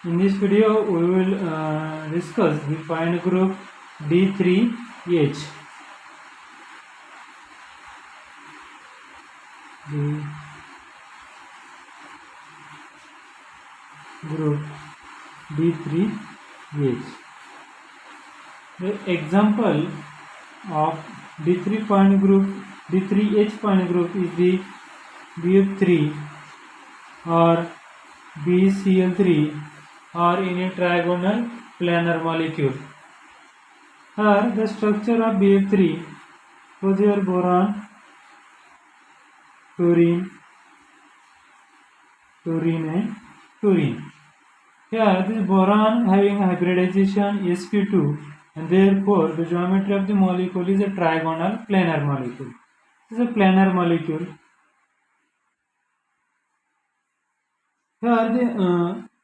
In this video, we will discuss the point group D3H. The group D3H. The example of D3 point group, D3H point group is the BF3 or BCl3 or in a trigonal planar molecule. Here the structure of BF3 was your boron, fluorine, and fluorine. Here this boron having hybridization sp2 and therefore the geometry of the molecule is a trigonal planar molecule. This is a planar molecule. Here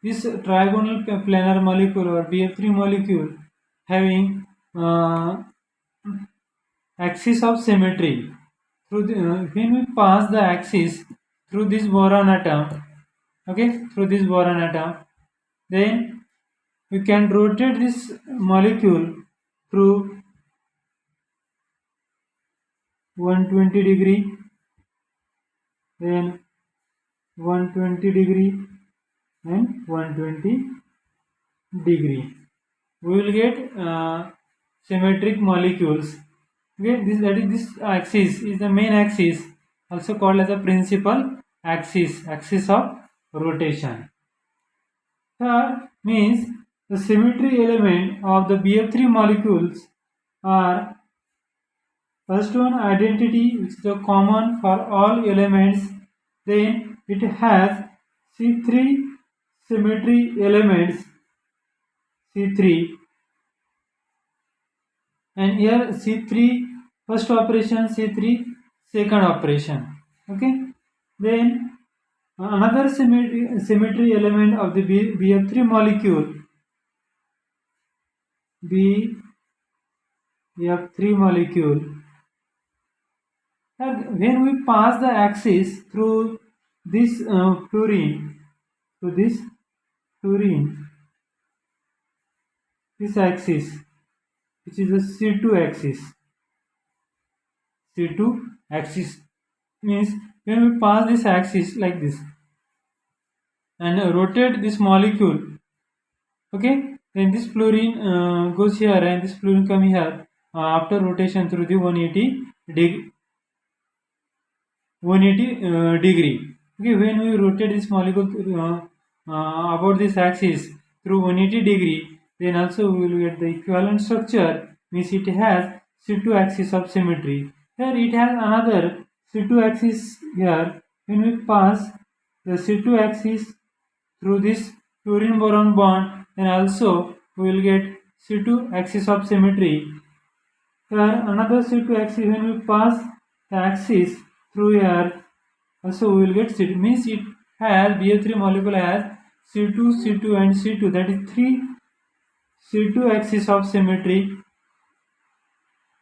this trigonal planar molecule or BF3 molecule having axis of symmetry. Through when we pass the axis through this boron atom, then we can rotate this molecule through 120 degree, then 120 degree and 120 degree. We will get symmetric molecules. Okay, this axis is the main axis, also called as a principal axis of rotation. Here means the symmetry element of the BF3 molecules are first one identity, which is the common for all elements. Then it has C3 symmetry elements, C3, and here C3 first operation, C3 second operation. Okay, then another symmetry element of the BF3 molecule, BF3 molecule, when we pass the axis through this fluorine, this axis, which is the C2 axis. C2 axis means when we pass this axis like this and rotate this molecule, okay, then this fluorine goes here and this fluorine come here after rotation through the 180 degree. Okay, when we rotate this molecule about this axis through 180 degree, then also we will get the equivalent structure, means it has C2 axis of symmetry. Here it has another C2 axis here. When we pass the C2 axis through this fluorine boron bond, then also we will get C2 axis of symmetry. Here another C2 axis, when we pass the axis through here, also we will get C2, means it has BF3 molecule has C2, C2 and C2, that is 3 C2 axis of symmetry.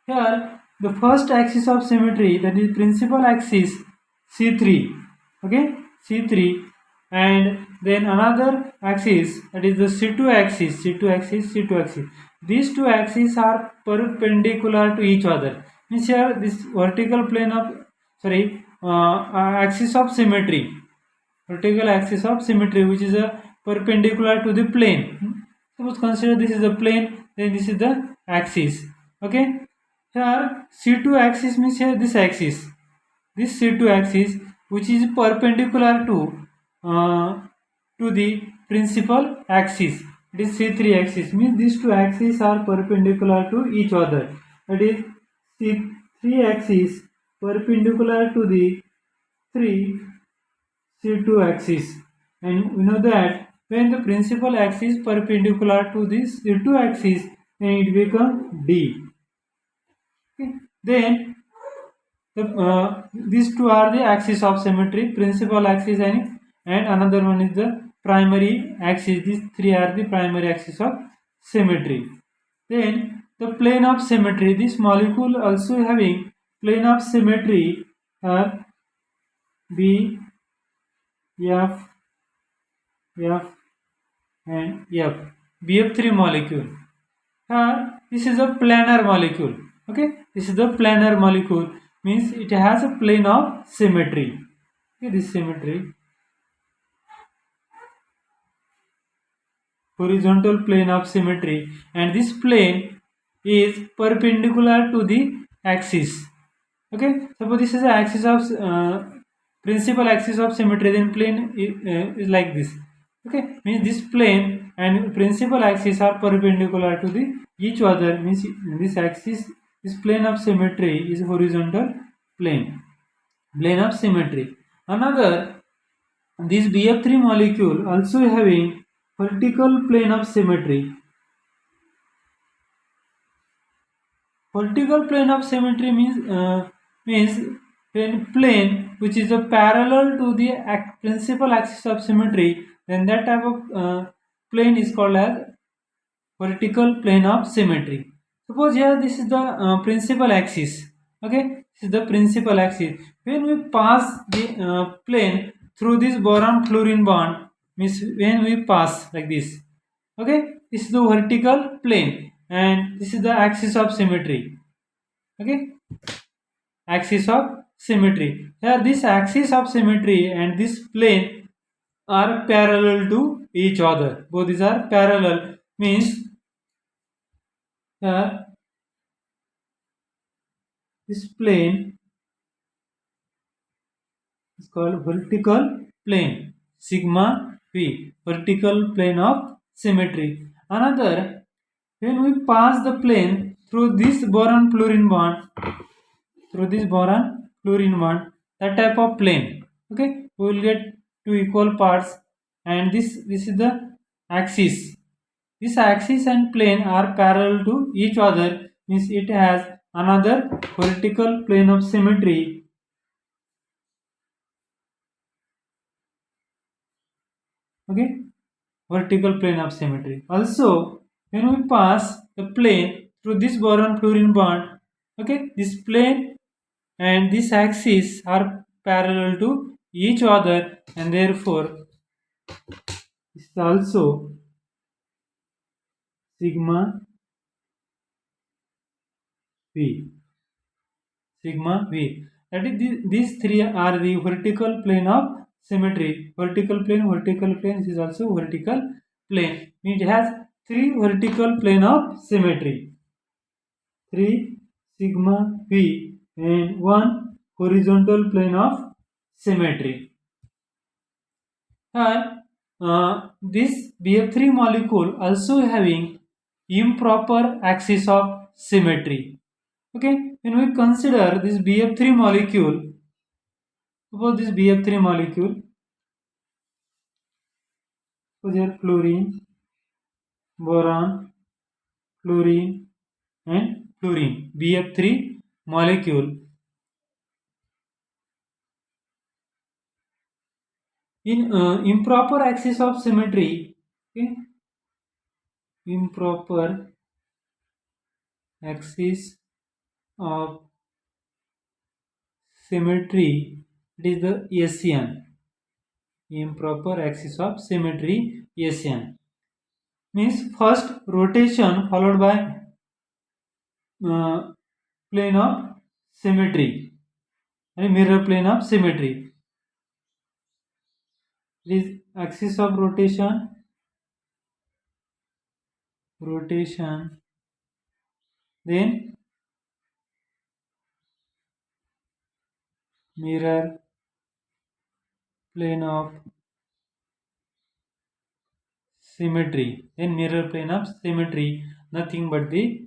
Here the first axis of symmetry, that is principal axis, C3, okay, C3, and then another axis, that is the C2 axis. These two axes are perpendicular to each other, means here this vertical plane of axis of symmetry, which is a perpendicular to the plane. Suppose consider this is the plane, then this is the axis. Okay, here C2 axis means here this axis, this C2 axis, which is perpendicular to the principal axis, it is C3 axis, means these two axes are perpendicular to each other, that is C3 axis perpendicular to the 3 C2 axis. And we know that when the principal axis perpendicular to this C2 axis, then it becomes D. Okay. Then these two are the axis of symmetry, principal axis and another one is the primary axis. These three are the primary axis of symmetry. Then the plane of symmetry, this molecule also having plane of symmetry B, F, and F. BF3 molecule. Here, this is a planar molecule. Okay, this is the planar molecule, means it has a plane of symmetry. Okay, this symmetry, horizontal plane of symmetry, and this plane is perpendicular to the axis. Okay, suppose this is the axis of principal axis of symmetry, then plane is like this. Okay, means this plane and principal axis are perpendicular to the each other, means this axis, this plane of symmetry is horizontal plane of symmetry. Another, this BF3 molecule also having vertical plane of symmetry. Vertical plane of symmetry means when plane which is a parallel to the principal axis of symmetry, then that type of plane is called as vertical plane of symmetry. Suppose here this is the principal axis. Okay, this is the principal axis. When we pass the plane through this boron fluorine bond, means when we pass like this. Okay, this is the vertical plane and this is the axis of symmetry. Okay, axis of symmetry. Here this axis of symmetry and this plane are parallel to each other. Both these are parallel, means here this plane is called vertical plane, sigma v, vertical plane of symmetry. Another, when we pass the plane through this boron fluorine bond, that type of plane. Okay, we will get two equal parts, and this is the axis. This axis and plane are parallel to each other, means it has another vertical plane of symmetry. Okay, vertical plane of symmetry. Also, when we pass the plane through this boron fluorine bond, okay, this plane and this axis are parallel to each other, and therefore this is also sigma v, sigma v. That is, these three are the vertical plane of symmetry. Vertical plane is also vertical plane. It has three vertical plane of symmetry, 3 sigma v, and 1 horizontal plane of symmetry. Here, this BF3 molecule also having improper axis of symmetry. Okay, when we consider this BF3 molecule, suppose this BF3 molecule, suppose here fluorine, boron, fluorine, and fluorine, BF3 molecule. In improper axis of symmetry, okay, improper axis of symmetry, it is the ASEAN. Improper axis of symmetry, ASEAN, means first rotation followed by plane of symmetry and mirror plane of symmetry. It is axis of rotation, then mirror plane of symmetry, then mirror plane of symmetry, nothing but the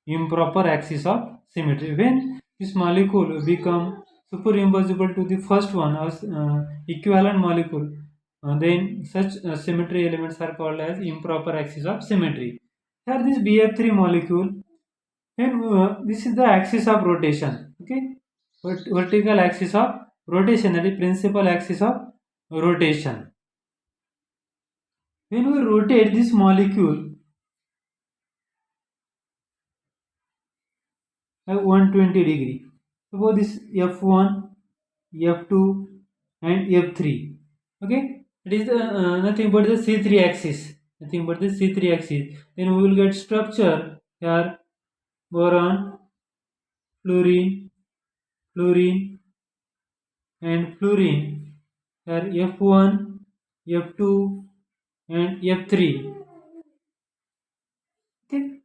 improper axis of symmetry. When this molecule become superimposable to the first one as equivalent molecule, then such symmetry elements are called as improper axis of symmetry. Here this BF3 molecule, and this is the axis of rotation. Okay, vertical axis of rotation, that is principal axis of rotation. When we rotate this molecule at 120 degree, suppose this F1, F2 and F3. Okay, It is nothing but the C3 axis. Nothing but the C3 axis. Then we will get structure here: boron, fluorine, fluorine, and fluorine. Here F1, F2, and F3. Okay.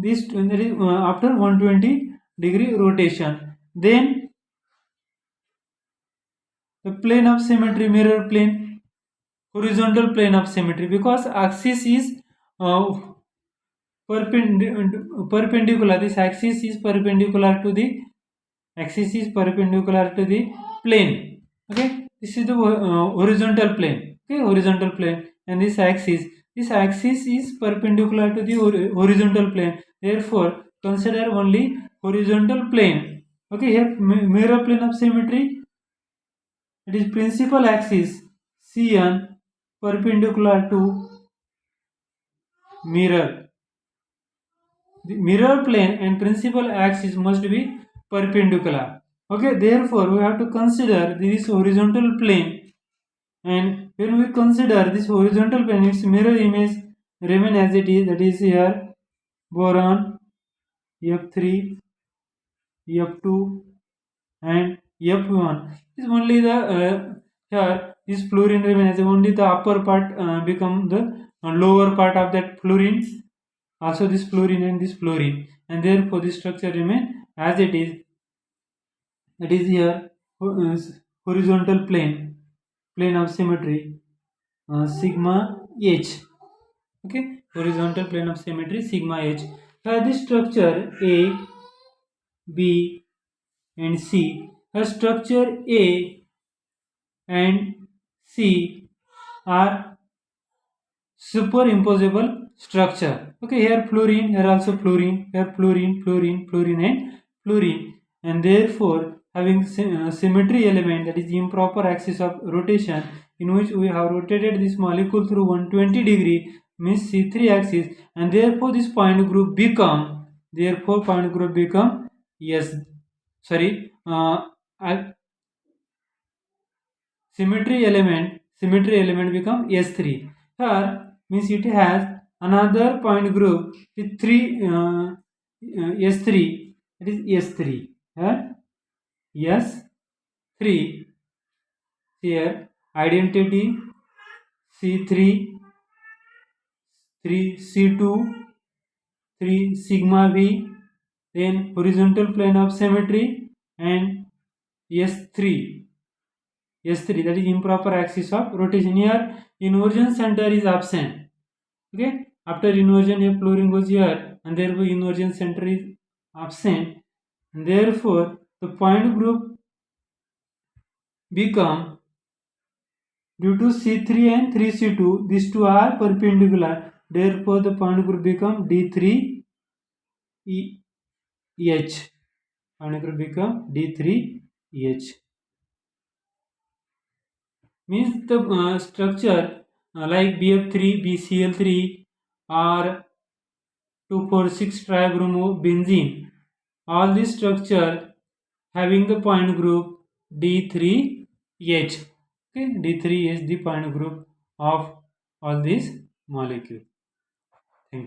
This that is after 120-degree rotation. Then the plane of symmetry, mirror plane, horizontal plane of symmetry, because axis is uh, perpendicular. This axis is perpendicular to the plane. Okay, this is the horizontal plane. Okay, horizontal plane, and this axis is perpendicular to the horizontal plane. Therefore, consider only horizontal plane. Okay, here mirror plane of symmetry. It is principal axis CN perpendicular to mirror. The mirror plane and principal axis must be perpendicular. Okay, therefore we have to consider this horizontal plane, and when we consider this horizontal plane, its mirror image remain as it is, that is here boron F3, F2, and F1 is only the here this fluorine remain as only the upper part become the lower part of that fluorine, also this fluorine and this fluorine, and therefore this structure remain as it is, that is here horizontal plane of symmetry sigma h. Okay, horizontal plane of symmetry sigma h. Here this structure A, B, and C. Her structure A and C are superimposable structure. Okay, here fluorine, here also fluorine, here fluorine, fluorine, fluorine, and fluorine, and therefore having symmetry element, that is improper axis of rotation, in which we have rotated this molecule through 120-degree, means C3 axis, and therefore this point group become yes, sorry, symmetry element become S3. Here means it has another point group with three S3, it is S3. Here S3, here identity C3, 3 C2, 3 sigma V, then horizontal plane of symmetry, and S3, that is improper axis of rotation. Here inversion center is absent. Okay, after inversion a fluorine goes here, and therefore inversion center is absent, and therefore the point group become, due to C3 and 3C2, these two are perpendicular, therefore the point group become D3EH. Point group become D3EH. Means the structure like BF3, BCl3, or 2,4,6 tribromobenzene, all this structure having the point group D3H. Okay, D3 is the point group of all these molecules.